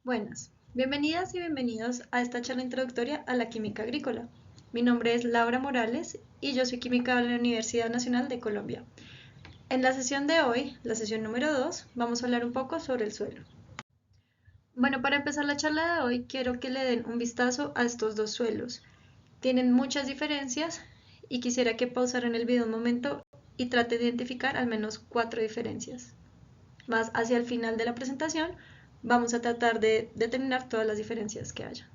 Buenas, bienvenidas y bienvenidos a esta charla introductoria a la química agrícola. Mi nombre es Laura Morales y yo soy química de la Universidad Nacional de Colombia. En la sesión de hoy, la sesión número 2, vamos a hablar un poco sobre el suelo. Bueno, para empezar la charla de hoy, quiero que le den un vistazo a estos dos suelos. Tienen muchas diferencias y quisiera que pausaran el video un momento y trate de identificar al menos 4 diferencias. Más hacia el final de la presentación, vamos a tratar de determinar todas las diferencias que haya.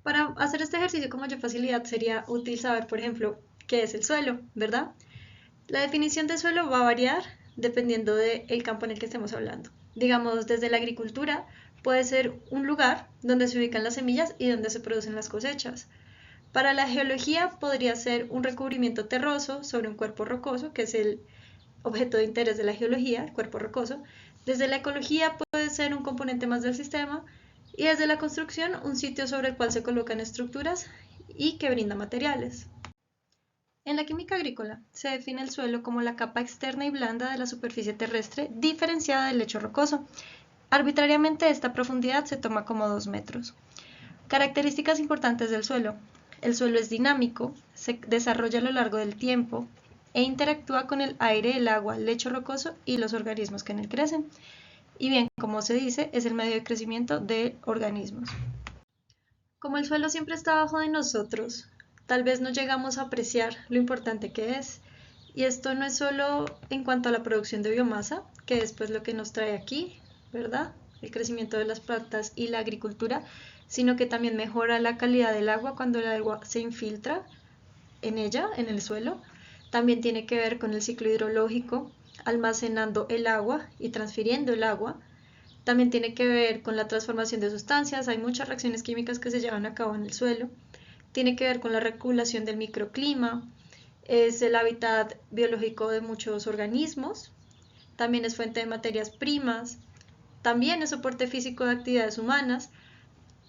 Para hacer este ejercicio con mayor facilidad sería útil saber, por ejemplo, qué es el suelo, ¿verdad? La definición de suelo va a variar dependiendo del campo en el que estemos hablando. Digamos, desde la agricultura puede ser un lugar donde se ubican las semillas y donde se producen las cosechas. Para la geología podría ser un recubrimiento terroso sobre un cuerpo rocoso, que es el objeto de interés de la geología, el cuerpo rocoso. Desde la ecología puede ser un componente más del sistema y desde la construcción un sitio sobre el cual se colocan estructuras y que brinda materiales. En la química agrícola se define el suelo como la capa externa y blanda de la superficie terrestre diferenciada del lecho rocoso. Arbitrariamente esta profundidad se toma como 2 metros. Características importantes del suelo. El suelo es dinámico, se desarrolla a lo largo del tiempo e interactúa con el aire, el agua, el lecho rocoso y los organismos que en él crecen. Y bien, como se dice, es el medio de crecimiento de organismos. Como el suelo siempre está abajo de nosotros, tal vez no llegamos a apreciar lo importante que es. Y esto no es solo en cuanto a la producción de biomasa, que es pues lo que nos trae aquí, ¿verdad? El crecimiento de las plantas y la agricultura, sino que también mejora la calidad del agua cuando el agua se infiltra en ella, en el suelo. También tiene que ver con el ciclo hidrológico, almacenando el agua y transfiriendo el agua. También tiene que ver con la transformación de sustancias, hay muchas reacciones químicas que se llevan a cabo en el suelo. Tiene que ver con la regulación del microclima, es el hábitat biológico de muchos organismos, también es fuente de materias primas, también es soporte físico de actividades humanas,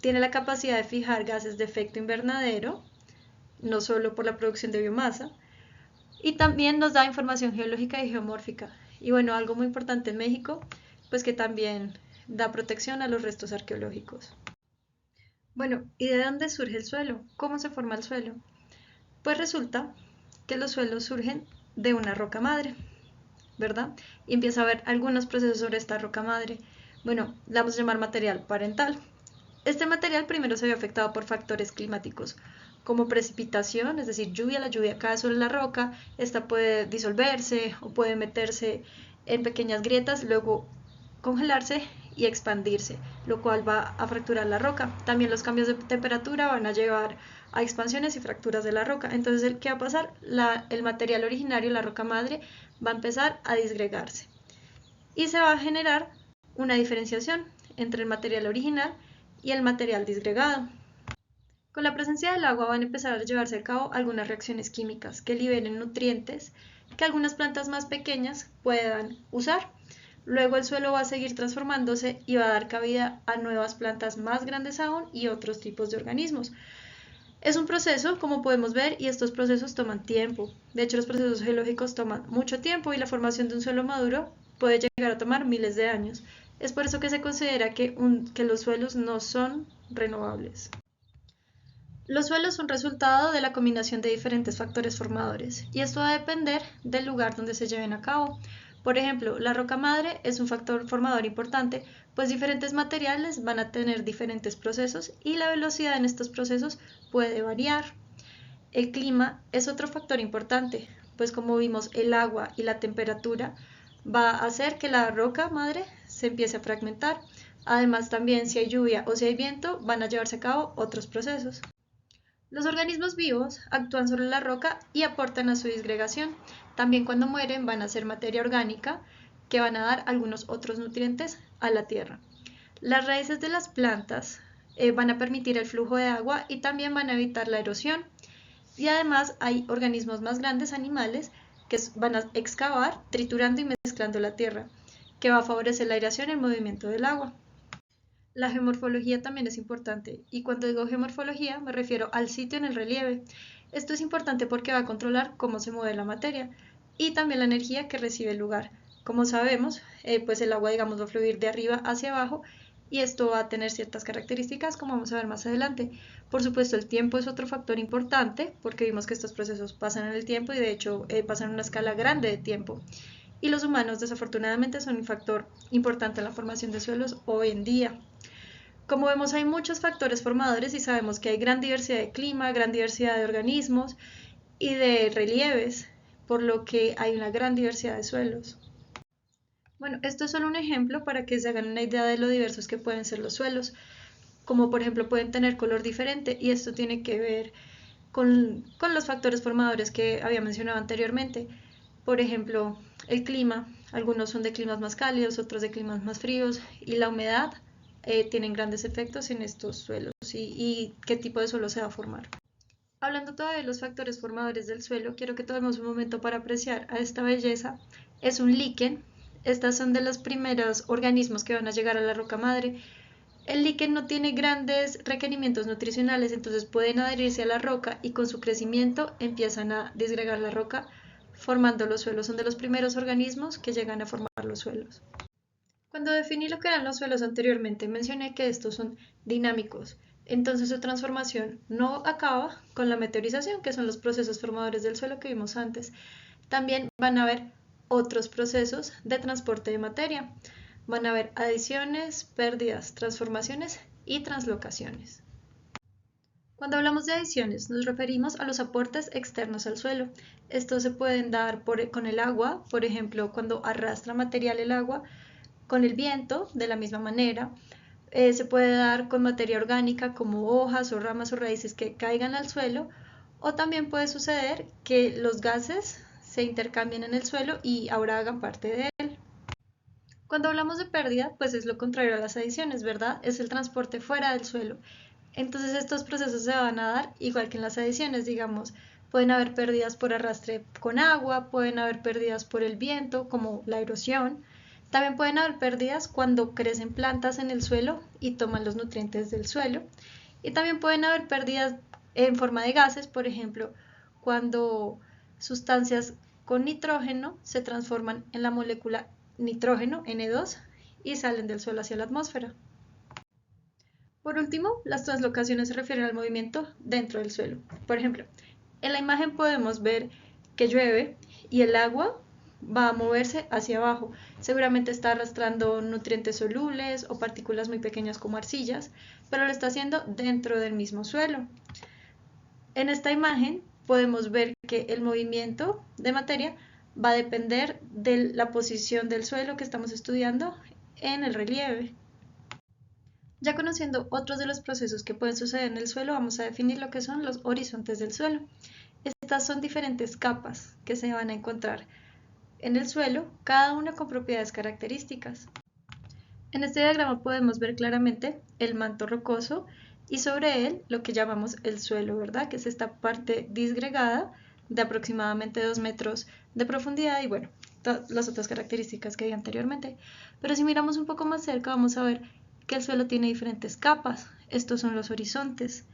tiene la capacidad de fijar gases de efecto invernadero, no solo por la producción de biomasa, y también nos da información geológica y geomórfica. Y bueno, algo muy importante en México, pues que también da protección a los restos arqueológicos. Bueno, ¿y de dónde surge el suelo? ¿Cómo se forma el suelo? Pues resulta que los suelos surgen de una roca madre, ¿verdad? Y empieza a haber algunos procesos sobre esta roca madre. Bueno, la vamos a llamar material parental. Este material primero se ve afectado por factores climáticos, como precipitación, es decir, lluvia, la lluvia cae sobre la roca, esta puede disolverse o puede meterse en pequeñas grietas, luego congelarse y expandirse, lo cual va a fracturar la roca. También los cambios de temperatura van a llevar a expansiones y fracturas de la roca. Entonces, ¿qué va a pasar? El material originario, la roca madre, va a empezar a disgregarse y se va a generar una diferenciación entre el material original y el material disgregado. Con la presencia del agua van a empezar a llevarse a cabo algunas reacciones químicas que liberen nutrientes que algunas plantas más pequeñas puedan usar. Luego el suelo va a seguir transformándose y va a dar cabida a nuevas plantas más grandes aún y otros tipos de organismos. Es un proceso, como podemos ver, y estos procesos toman tiempo. De hecho, los procesos geológicos toman mucho tiempo y la formación de un suelo maduro puede llegar a tomar miles de años. Es por eso que se considera que los suelos no son renovables. Los suelos son resultado de la combinación de diferentes factores formadores, y esto va a depender del lugar donde se lleven a cabo. Por ejemplo, la roca madre es un factor formador importante, pues diferentes materiales van a tener diferentes procesos y la velocidad en estos procesos puede variar. El clima es otro factor importante, pues como vimos, el agua y la temperatura va a hacer que la roca madre se empiece a fragmentar. Además, también si hay lluvia o si hay viento, van a llevarse a cabo otros procesos. Los organismos vivos actúan sobre la roca y aportan a su disgregación. También cuando mueren van a ser materia orgánica que van a dar algunos otros nutrientes a la tierra. Las raíces de las plantas van a permitir el flujo de agua y también van a evitar la erosión. Y además hay organismos más grandes, animales, que van a excavar, triturando y mezclando la tierra, que va a favorecer la aireación y el movimiento del agua. La geomorfología también es importante, y cuando digo geomorfología me refiero al sitio en el relieve. Esto es importante porque va a controlar cómo se mueve la materia y también la energía que recibe el lugar. Como sabemos, pues el agua, digamos, va a fluir de arriba hacia abajo y esto va a tener ciertas características como vamos a ver más adelante. Por supuesto, el tiempo es otro factor importante porque vimos que estos procesos pasan en el tiempo y de hecho pasan en una escala grande de tiempo. Y los humanos desafortunadamente son un factor importante en la formación de suelos hoy en día. Como vemos, hay muchos factores formadores y sabemos que hay gran diversidad de clima, gran diversidad de organismos y de relieves, por lo que hay una gran diversidad de suelos. Bueno, esto es solo un ejemplo para que se hagan una idea de lo diversos que pueden ser los suelos, como por ejemplo pueden tener color diferente y esto tiene que ver con los factores formadores que había mencionado anteriormente. Por ejemplo, el clima, algunos son de climas más cálidos, otros de climas más fríos y la humedad tienen grandes efectos en estos suelos y qué tipo de suelo se va a formar. Hablando todavía de los factores formadores del suelo, quiero que tomemos un momento para apreciar a esta belleza. Es un líquen. Estas son de los primeros organismos que van a llegar a la roca madre. El líquen no tiene grandes requerimientos nutricionales, entonces pueden adherirse a la roca y con su crecimiento empiezan a disgregar la roca formando los suelos. Son de los primeros organismos que llegan a formar los suelos. Cuando definí lo que eran los suelos anteriormente, mencioné que estos son dinámicos. Entonces su transformación no acaba con la meteorización, que son los procesos formadores del suelo que vimos antes. También van a haber otros procesos de transporte de materia. Van a haber adiciones, pérdidas, transformaciones y translocaciones. Cuando hablamos de adiciones, nos referimos a los aportes externos al suelo. Estos se pueden dar con el agua, por ejemplo, cuando arrastra material el agua, con el viento, de la misma manera. Se puede dar con materia orgánica como hojas o ramas o raíces que caigan al suelo, o también puede suceder que los gases se intercambien en el suelo y ahora hagan parte de él. Cuando hablamos de pérdida, pues es lo contrario a las adiciones, ¿verdad? Es el transporte fuera del suelo. Entonces estos procesos se van a dar igual que en las adiciones, digamos. Pueden haber pérdidas por arrastre con agua, pueden haber pérdidas por el viento, como la erosión. También pueden haber pérdidas cuando crecen plantas en el suelo y toman los nutrientes del suelo. Y también pueden haber pérdidas en forma de gases, por ejemplo, cuando sustancias con nitrógeno se transforman en la molécula nitrógeno, N2, y salen del suelo hacia la atmósfera. Por último, las translocaciones se refieren al movimiento dentro del suelo. Por ejemplo, en la imagen podemos ver que llueve y el agua va a moverse hacia abajo. Seguramente está arrastrando nutrientes solubles o partículas muy pequeñas como arcillas, pero lo está haciendo dentro del mismo suelo. En esta imagen podemos ver que el movimiento de materia va a depender de la posición del suelo que estamos estudiando en el relieve. Ya conociendo otros de los procesos que pueden suceder en el suelo, vamos a definir lo que son los horizontes del suelo. Estas son diferentes capas que se van a encontrar en el suelo, cada una con propiedades características. En este diagrama podemos ver claramente el manto rocoso y sobre él lo que llamamos el suelo, ¿verdad? Que es esta parte disgregada de aproximadamente 2 metros de profundidad y bueno, las otras características que vi anteriormente. Pero si miramos un poco más cerca vamos a ver que el suelo tiene diferentes capas. Estos son los horizontes.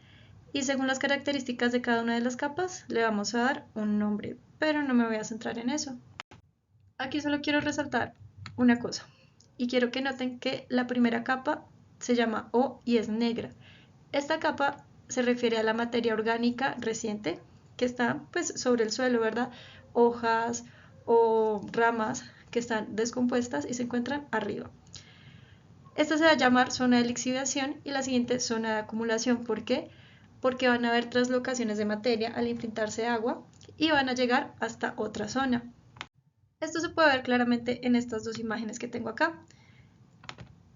Y según las características de cada una de las capas le vamos a dar un nombre, pero no me voy a centrar en eso. Aquí solo quiero resaltar una cosa y quiero que noten que la primera capa se llama O y es negra. Esta capa se refiere a la materia orgánica reciente que está pues sobre el suelo, ¿verdad? Hojas o ramas que están descompuestas y se encuentran arriba. Esta se va a llamar zona de lixiviación y la siguiente zona de acumulación. ¿Por qué? Porque van a haber translocaciones de materia al infiltrarse agua y van a llegar hasta otra zona. Esto se puede ver claramente en estas dos imágenes que tengo acá.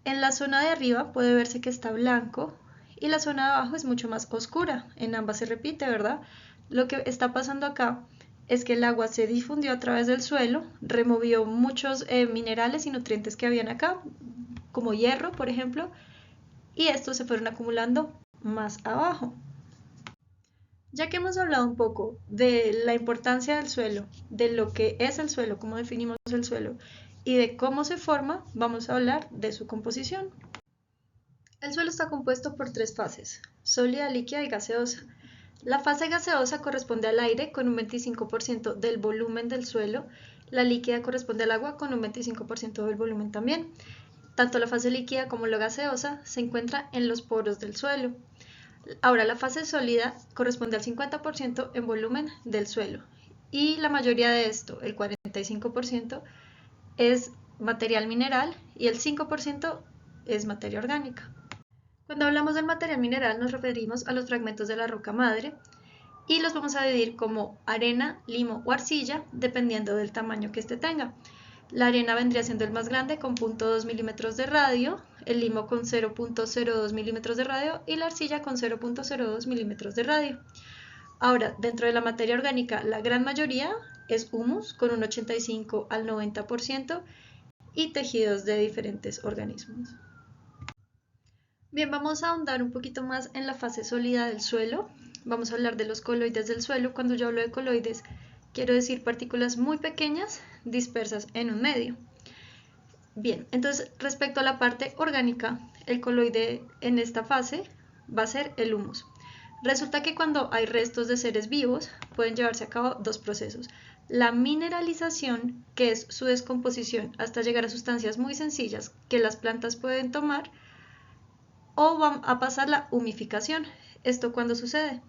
En la zona de arriba puede verse que está blanco y la zona de abajo es mucho más oscura. En ambas se repite, ¿verdad? Lo que está pasando acá es que el agua se difundió a través del suelo, removió muchos minerales y nutrientes que habían acá, como hierro, por ejemplo, y estos se fueron acumulando más abajo. Ya que hemos hablado un poco de la importancia del suelo, de lo que es el suelo, cómo definimos el suelo y de cómo se forma, vamos a hablar de su composición. El suelo está compuesto por 3 fases, sólida, líquida y gaseosa. La fase gaseosa corresponde al aire con un 25% del volumen del suelo La líquida corresponde al agua con un 25% del volumen también. Tanto la fase líquida como la gaseosa se encuentra en los poros del suelo. Ahora, la fase sólida corresponde al 50% en volumen del suelo y la mayoría de esto, el 45%, es material mineral y el 5% es materia orgánica. Cuando hablamos del material mineral nos referimos a los fragmentos de la roca madre y los vamos a dividir como arena, limo o arcilla dependiendo del tamaño que éste tenga. La arena vendría siendo el más grande con 0.2 milímetros de radio, el limo con 0.02 milímetros de radio y la arcilla con 0.02 milímetros de radio. Ahora, dentro de la materia orgánica, la gran mayoría es humus con un 85 al 90% y tejidos de diferentes organismos. Bien, vamos a ahondar un poquito más en la fase sólida del suelo. Vamos a hablar de los coloides del suelo. Cuando yo hablo de coloides, quiero decir partículas muy pequeñas dispersas en un medio. Bien, entonces respecto a la parte orgánica, el coloide en esta fase va a ser el humus. Resulta que cuando hay restos de seres vivos pueden llevarse a cabo dos procesos. La mineralización, que es su descomposición hasta llegar a sustancias muy sencillas que las plantas pueden tomar, o va a pasar la humificación. ¿Esto cuándo sucede?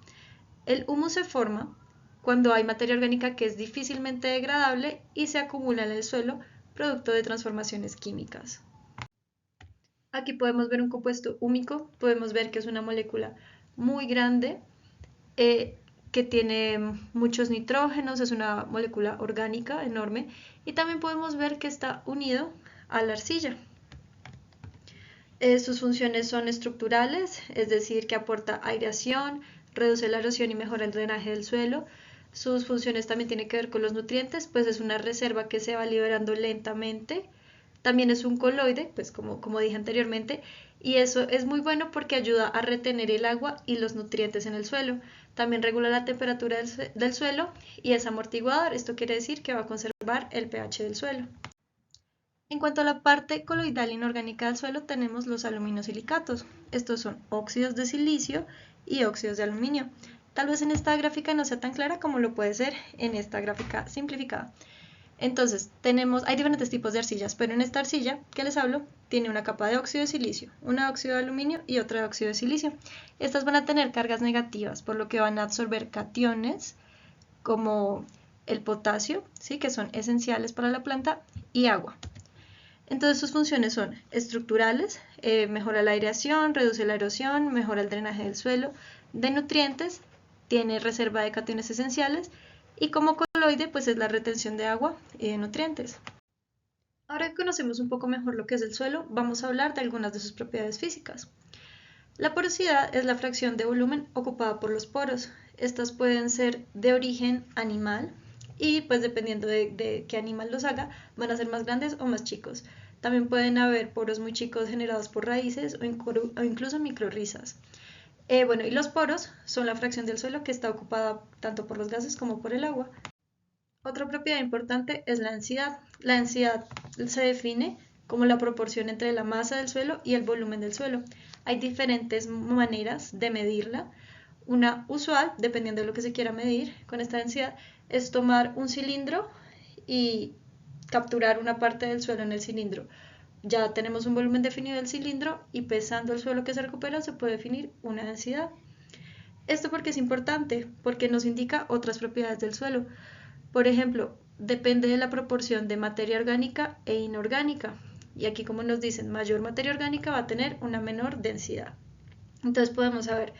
El humus se forma cuando hay materia orgánica que es difícilmente degradable y se acumula en el suelo producto de transformaciones químicas. Aquí podemos ver un compuesto húmico, podemos ver que es una molécula muy grande que tiene muchos nitrógenos, es una molécula orgánica enorme y también podemos ver que está unido a la arcilla. Sus funciones son estructurales, es decir, que aporta aireación, reduce la erosión y mejora el drenaje del suelo. Sus funciones también tienen que ver con los nutrientes, pues es una reserva que se va liberando lentamente. También es un coloide, pues como dije anteriormente, y eso es muy bueno porque ayuda a retener el agua y los nutrientes en el suelo. También regula la temperatura del suelo y es amortiguador, esto quiere decir que va a conservar el pH del suelo. En cuanto a la parte coloidal inorgánica del suelo, tenemos los aluminosilicatos. Estos son óxidos de silicio y óxidos de aluminio. Tal vez en esta gráfica no sea tan clara como lo puede ser en esta gráfica simplificada. Entonces, hay diferentes tipos de arcillas, pero en esta arcilla que les hablo tiene una capa de óxido de silicio, una de óxido de aluminio y otra de óxido de silicio. Estas van a tener cargas negativas, por lo que van a absorber cationes como el potasio, ¿sí? Que son esenciales para la planta, y agua. Entonces sus funciones son estructurales, mejora la aireación, reduce la erosión, mejora el drenaje del suelo, de nutrientes, tiene reserva de cationes esenciales y como coloide pues es la retención de agua y de nutrientes. Ahora que conocemos un poco mejor lo que es el suelo, vamos a hablar de algunas de sus propiedades físicas. La porosidad es la fracción de volumen ocupada por los poros. Estas pueden ser de origen animal y pues dependiendo de qué animal los haga, van a ser más grandes o más chicos. También pueden haber poros muy chicos generados por raíces o incluso microrrizas. Bueno, y los poros son la fracción del suelo que está ocupada tanto por los gases como por el agua. Otra propiedad importante es la densidad. La densidad se define como la proporción entre la masa del suelo y el volumen del suelo. Hay diferentes maneras de medirla. Una usual, dependiendo de lo que se quiera medir con esta densidad, es tomar un cilindro y capturar una parte del suelo en el cilindro. Ya tenemos un volumen definido del cilindro y pesando el suelo que se recupera se puede definir una densidad. Esto porque es importante, porque nos indica otras propiedades del suelo. Por ejemplo, depende de la proporción de materia orgánica e inorgánica. Y aquí, como nos dicen, mayor materia orgánica va a tener una menor densidad. Entonces podemos saber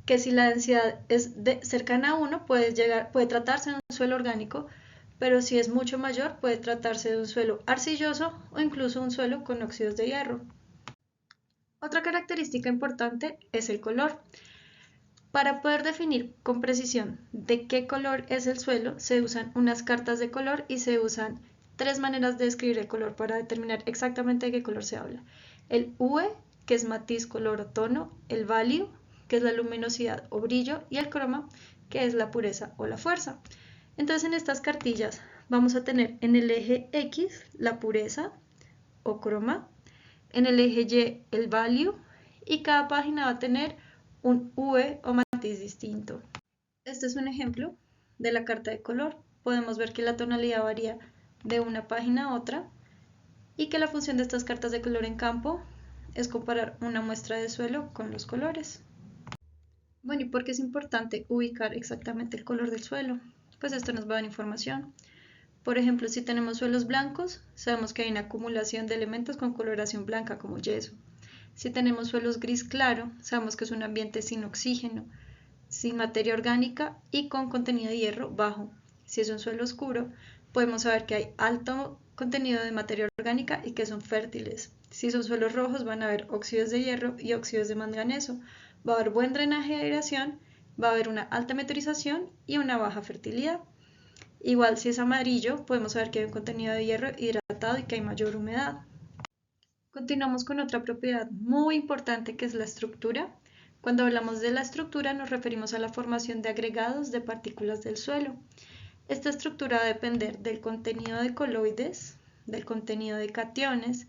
que si la densidad es cercana a 1, puede tratarse de un suelo orgánico, pero si es mucho mayor, puede tratarse de un suelo arcilloso o incluso un suelo con óxidos de hierro. Otra característica importante es el color. Para poder definir con precisión de qué color es el suelo, se usan unas cartas de color y se usan tres maneras de describir el color para determinar exactamente de qué color se habla. El UE, que es matiz, color o tono, el value, que es la luminosidad o brillo, y el croma, que es la pureza o la fuerza. Entonces en estas cartillas vamos a tener en el eje X la pureza o croma, en el eje Y el value y cada página va a tener un UE o matiz distinto. Este es un ejemplo de la carta de color. Podemos ver que la tonalidad varía de una página a otra y que la función de estas cartas de color en campo es comparar una muestra de suelo con los colores. Bueno, ¿y por qué es importante ubicar exactamente el color del suelo? Pues esto nos va a dar información. Por ejemplo, si tenemos suelos blancos, sabemos que hay una acumulación de elementos con coloración blanca como yeso. Si tenemos suelos gris claro, sabemos que es un ambiente sin oxígeno, sin materia orgánica y con contenido de hierro bajo. Si es un suelo oscuro, podemos saber que hay alto contenido de materia orgánica y que son fértiles. Si son suelos rojos, van a haber óxidos de hierro y óxidos de manganeso. Va a haber buen drenaje de aireación, va a haber una alta meteorización y una baja fertilidad. Igual si es amarillo, podemos saber que hay un contenido de hierro hidratado y que hay mayor humedad. Continuamos con otra propiedad muy importante que es la estructura. Cuando hablamos de la estructura nos referimos a la formación de agregados de partículas del suelo. Esta estructura va a depender del contenido de coloides, del contenido de cationes,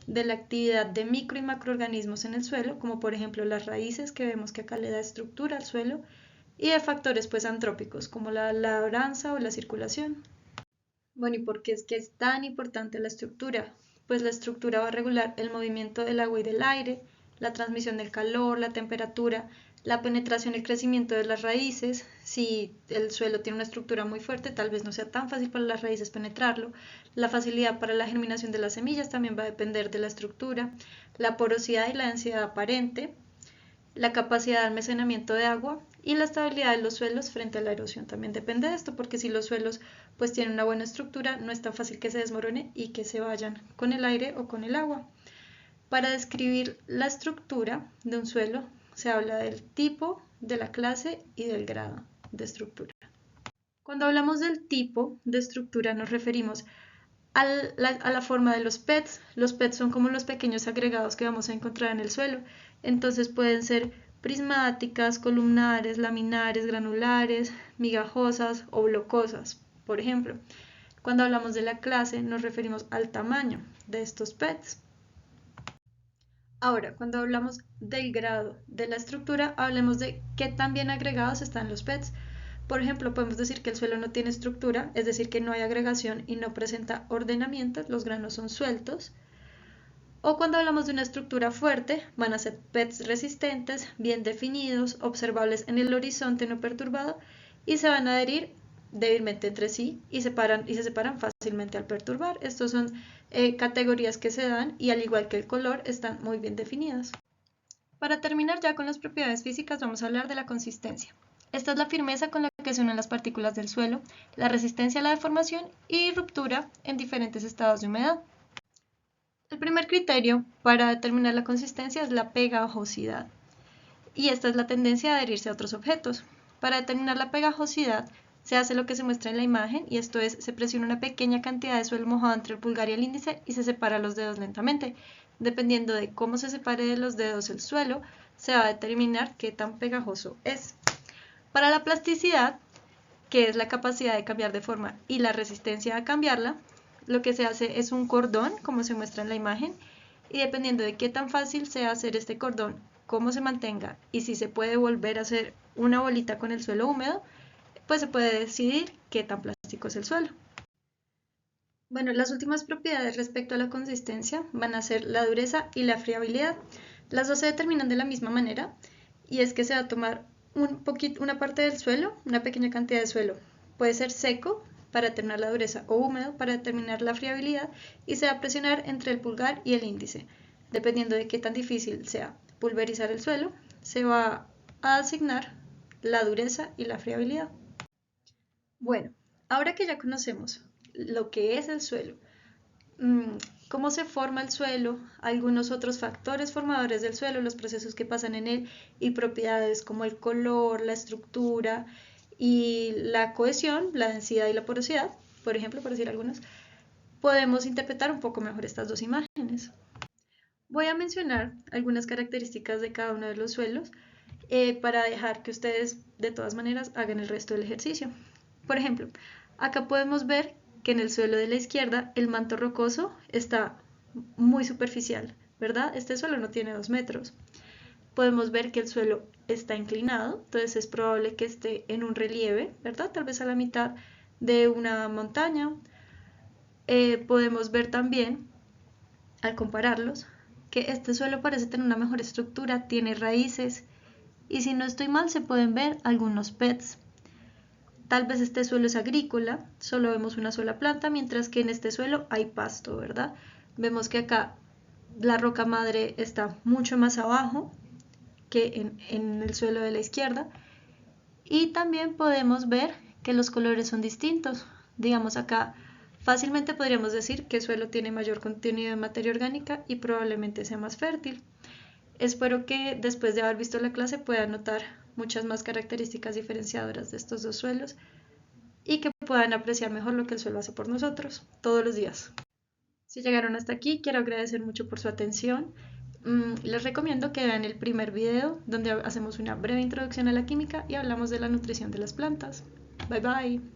de la actividad de micro y macroorganismos en el suelo, como por ejemplo las raíces que vemos que acá le da estructura al suelo, y de factores pues antrópicos como la labranza o la circulación. Bueno, ¿y por qué es que es tan importante la estructura? Pues la estructura va a regular el movimiento del agua y del aire, la transmisión del calor, la temperatura, la penetración y el crecimiento de las raíces. Si el suelo tiene una estructura muy fuerte, tal vez no sea tan fácil para las raíces penetrarlo. La facilidad para la germinación de las semillas también va a depender de la estructura, la porosidad y la densidad aparente, la capacidad de almacenamiento de agua y la estabilidad de los suelos frente a la erosión también depende de esto, porque si los suelos pues tienen una buena estructura, no es tan fácil que se desmorone y que se vayan con el aire o con el agua. Para describir la estructura de un suelo se habla del tipo, de la clase y del grado de estructura. Cuando hablamos del tipo de estructura nos referimos a la forma de los PETs. Los PETs son como los pequeños agregados que vamos a encontrar en el suelo. Entonces pueden ser prismáticas, columnares, laminares, granulares, migajosas o blocosas, por ejemplo. Cuando hablamos de la clase nos referimos al tamaño de estos PETs. Ahora, cuando hablamos del grado de la estructura, hablemos de qué tan bien agregados están los PETs. Por ejemplo, podemos decir que el suelo no tiene estructura, es decir, que no hay agregación y no presenta ordenamiento, los granos son sueltos. O cuando hablamos de una estructura fuerte, van a ser PETs resistentes, bien definidos, observables en el horizonte no perturbado y se van a adherir débilmente entre sí y se separan fácilmente al perturbar. Estos son categorías que se dan y al igual que el color están muy bien definidas. Para terminar ya con las propiedades físicas vamos a hablar de la consistencia. Esta es la firmeza con la que se unen las partículas del suelo, la resistencia a la deformación y ruptura en diferentes estados de humedad. El primer criterio para determinar la consistencia es la pegajosidad, y esta es la tendencia a adherirse a otros objetos. Para determinar la pegajosidad se hace lo que se muestra en la imagen, y esto es, se presiona una pequeña cantidad de suelo mojado entre el pulgar y el índice y se separa los dedos lentamente. Dependiendo de cómo se separe de los dedos el suelo, se va a determinar qué tan pegajoso es. Para la plasticidad, que es la capacidad de cambiar de forma y la resistencia a cambiarla, lo que se hace es un cordón, como se muestra en la imagen, y dependiendo de qué tan fácil sea hacer este cordón, cómo se mantenga y si se puede volver a hacer una bolita con el suelo húmedo, pues se puede decidir qué tan plástico es el suelo. Bueno, las últimas propiedades respecto a la consistencia van a ser la dureza y la friabilidad. Las dos se determinan de la misma manera, y es que se va a tomar una parte del suelo, una pequeña cantidad de suelo. Puede ser seco para determinar la dureza o húmedo para determinar la friabilidad, y se va a presionar entre el pulgar y el índice. Dependiendo de qué tan difícil sea pulverizar el suelo, se va a asignar la dureza y la friabilidad. Bueno, ahora que ya conocemos lo que es el suelo, cómo se forma el suelo, algunos otros factores formadores del suelo, los procesos que pasan en él y propiedades como el color, la estructura y la cohesión, la densidad y la porosidad, por ejemplo, por decir algunos, podemos interpretar un poco mejor estas dos imágenes. Voy a mencionar algunas características de cada uno de los suelos para dejar que ustedes de todas maneras hagan el resto del ejercicio. Por ejemplo, acá podemos ver que en el suelo de la izquierda el manto rocoso está muy superficial, ¿verdad? Este suelo no tiene 2 metros. Podemos ver que el suelo está inclinado, entonces es probable que esté en un relieve, ¿verdad? Tal vez a la mitad de una montaña. podemos ver también, al compararlos, que este suelo parece tener una mejor estructura, tiene raíces y si no estoy mal se pueden ver algunos pets. Tal vez este suelo es agrícola, solo vemos una sola planta, mientras que en este suelo hay pasto, ¿verdad? Vemos que acá la roca madre está mucho más abajo que en el suelo de la izquierda. Y también podemos ver que los colores son distintos. Digamos acá, fácilmente podríamos decir que el suelo tiene mayor contenido de materia orgánica y probablemente sea más fértil. Espero que después de haber visto la clase puedan notar muchas más características diferenciadoras de estos dos suelos y que puedan apreciar mejor lo que el suelo hace por nosotros todos los días. Si llegaron hasta aquí, quiero agradecer mucho por su atención. Les recomiendo que vean el primer video donde hacemos una breve introducción a la química y hablamos de la nutrición de las plantas. Bye bye.